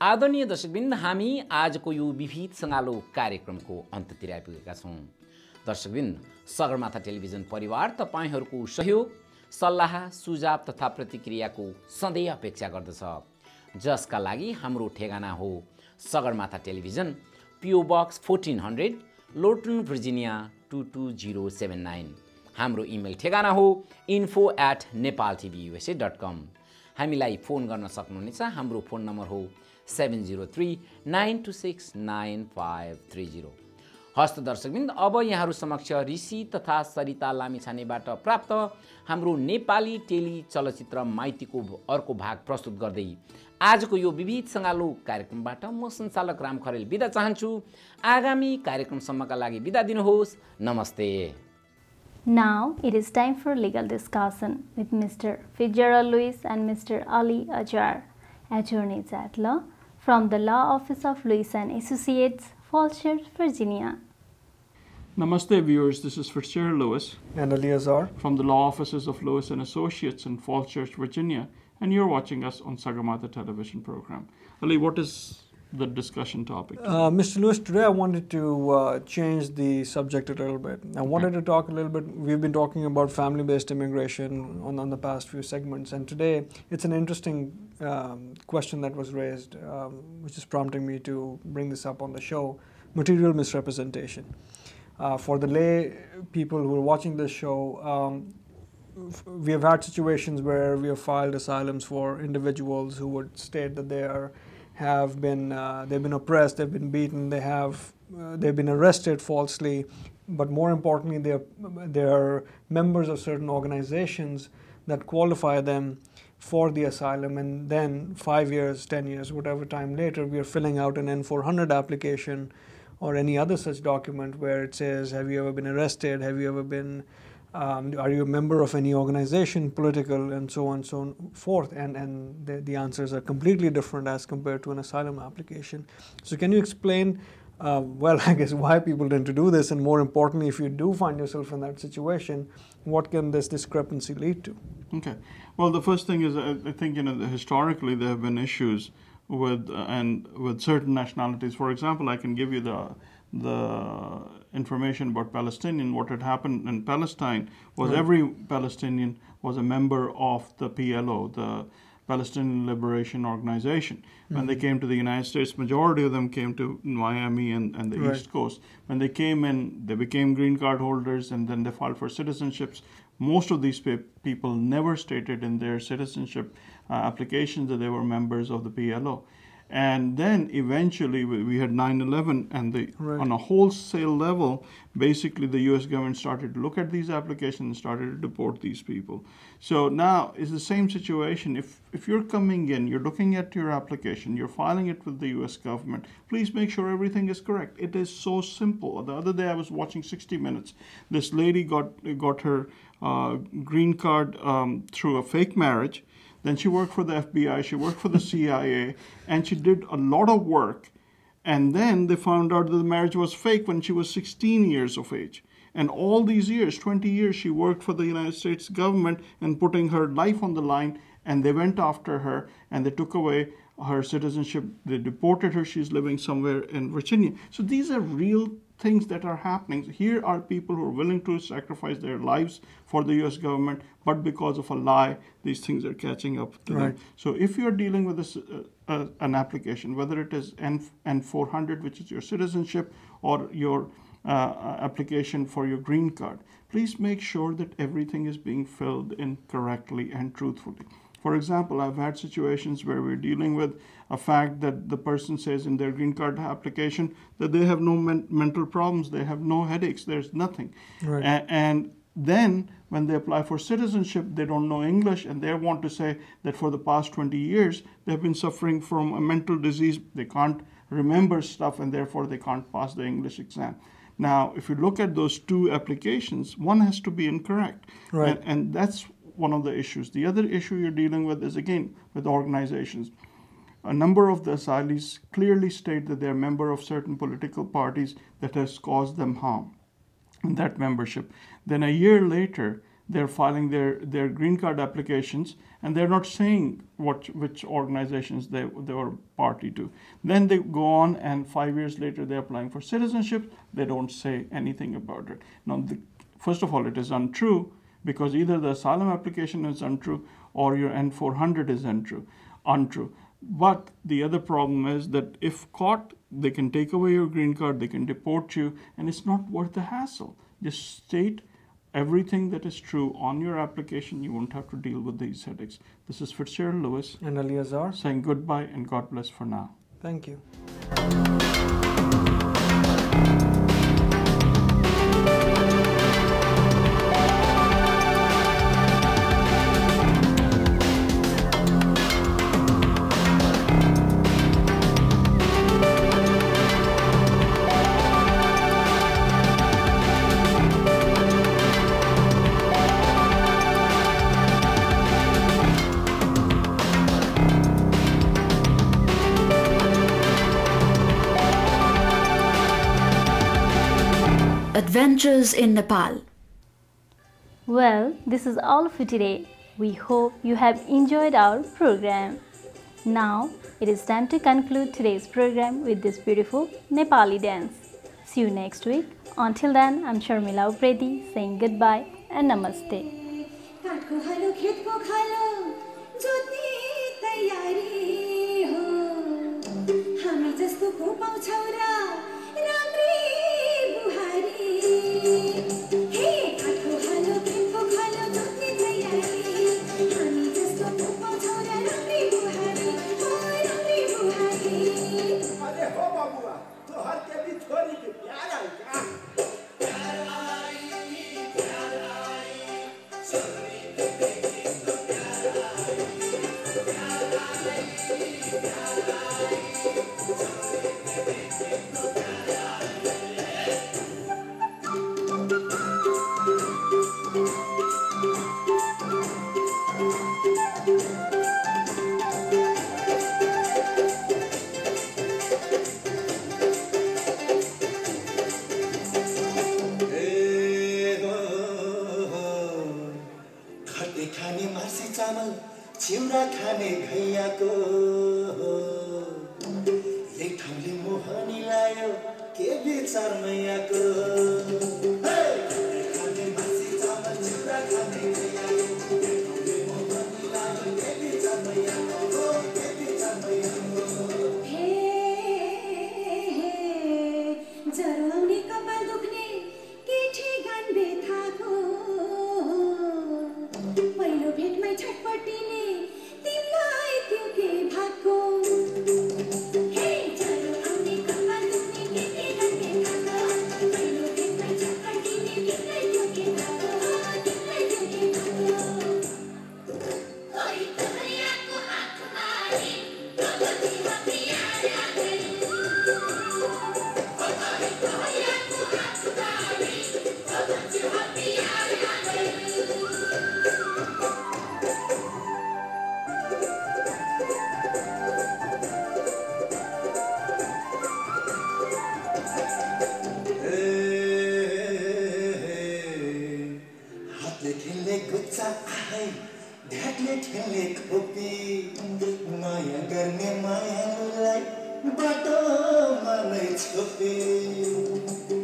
आदरणीय दर्शकवृन्द, हामी आजको यो विविध सँगालो कार्यक्रमको अन्त्यतिर आइपुगेका छौँ। दर्शकवृन्द, सगरमाथा टेलिभिजन परिवार तपाईहरूको सहयोग, सल्लाह, सुझाव तथा प्रतिक्रियाको सधैँ अपेक्षा गर्दछ, जसका लागि हाम्रो ठेगाना हो Sagarmatha television, PO Box 1400, Lotan, Virginia 22079। हाम्रो इमेल ठेगाना हो info@nepaltvusa.com। हामीलाई फोन गर्न सक्नुहुनेछ। हाम्रो फोन नम्बर हो 703-926-9530। हस्त दर्शकवृन्द, अब यहाँहरू समक्ष ऋषि तथा सरिता लामिछानेबाट प्राप्त हाम्रो नेपाली टेली चलचित्र माइतीको अर्को भाग प्रस्तुत गर्दै आजको यो विविध सँगालो कार्यक्रमबाट म सञ्चालक राम खरेल बिदा चाहन्छु। आगामी कार्यक्रमसम्मका लागि बिदा दिनुहोस्। नमस्ते। Now it is time for legal discussion with Mr. Fitzgerald Lewis and Mr. Ali Azhar, attorneys at law from the Law Office of Lewis and Associates, Falls Church, Virginia. Namaste viewers, this is Fitzgerald Lewis and Ali Azhar from the Law Offices of Lewis and Associates in Falls Church, Virginia, and you're watching us on Sagarmatha television program. Ali, what is the discussion topic? Mr. Lewis, today I wanted to change the subject a little bit. I wanted to talk a little bit, we've been talking about family-based immigration on the past few segments, and today it's an interesting question that was raised, which is prompting me to bring this up on the show: material misrepresentation. For the lay people who are watching this show, we have had situations where we have filed asylums for individuals who would state that they've been oppressed, they've been beaten, they've been arrested falsely, but more importantly, they're members of certain organizations that qualify them for the asylum, and then 5 years, 10 years, whatever time later, we are filling out an N-400 application or any other such document where it says, have you ever been arrested, have you ever been, are you a member of any organization, political, and so on and so forth, and the answers are completely different as compared to an asylum application. So can you explain, well, I guess why people tend to do this, and more importantly, if you do find yourself in that situation, what can this discrepancy lead to? Okay. Well, the first thing is, I think, historically there have been issues with certain nationalities. For example, I can give you the information about Palestinian. What had happened in Palestine was every Palestinian was a member of the PLO, the Palestinian Liberation Organization. When they came to the United States, majority of them came to Miami and the East Coast. When they came in, they became green card holders, and then they filed for citizenships. Most of these people never stated in their citizenship applications that they were members of the PLO. And then eventually we had 9/11, and on a wholesale level, basically the U.S. government started to look at these applications and started to deport these people. So now it's the same situation. If you're coming in, you're looking at your application, you're filing it with the U.S. government, please make sure everything is correct. It is so simple. The other day I was watching 60 Minutes. This lady got her green card through a fake marriage. Then she worked for the FBI, she worked for the CIA, and she did a lot of work. And then they found out that the marriage was fake when she was 16 years of age. And all these years, 20 years, she worked for the United States government and putting her life on the line, and they went after her and they took away her citizenship. They deported her. She's living somewhere in Virginia. So these are real things that are happening. Here are people who are willing to sacrifice their lives for the U.S. government, but because of a lie, these things are catching up to them. So if you're dealing with this, an application, whether it is N-400, which is your citizenship, or your application for your green card, please make sure that everything is being filled in correctly and truthfully. For example, I've had situations where we're dealing with a fact that the person says in their green card application that they have no mental problems, they have no headaches, there's nothing. And then when they apply for citizenship, they don't know English, and they want to say that for the past 20 years, they've been suffering from a mental disease. They can't remember stuff, and therefore they can't pass the English exam. Now, if you look at those two applications, one has to be incorrect. And that's one of the issues. The other issue you're dealing with is, again, with organizations. A number of the asylees clearly state that they're a member of certain political parties that has caused them harm in that membership. Then a year later, they're filing their green card applications, and they're not saying which organizations they were party to. Then they go on, and 5 years later they're applying for citizenship. They don't say anything about it. Now, first of all, it is untrue, because either the asylum application is untrue or your N-400 is untrue. But the other problem is that if caught, they can take away your green card, they can deport you, and it's not worth the hassle. Just state everything that is true on your application. You won't have to deal with these headaches. This is Fitzgerald Lewis And Ali Azhar saying goodbye and God bless for now. Thank you. Adventures in Nepal. Well, this is all for today. We hope you have enjoyed our program. Now, it is time to conclude today's program with this beautiful Nepali dance. See you next week. Until then, I'm Sharmila Upredi saying goodbye and namaste. चिउरा खाने घैयाको यही ठाउँले मोहनी लायो के विचार मैयाको खाने मासी चामल चिउरा खाने घैयाको यही ठाउँले मोहनी लायो के विचार मैयाको के विचार मैयाको हे जराउने कपाल दुख्ने केठी गान बेथाको पहिलो भेटमै छटपटिने तिमीलाई त्यो के भएको हे जराउने कपाल दुख्ने केठी गान बेथाको पहिलो भेटमै छटपटिने तिमीलाई त्यो के भएको तिमीलाई त्यो के भएको ओइ तमरियाको हात मारी तमती हतियार आगरी ओइ तमरियाको हात मारी तमती हतियार आगरी ढ्याकले ठेले खोपी माया गर्ने मायालाई बाटोमा नै छोपी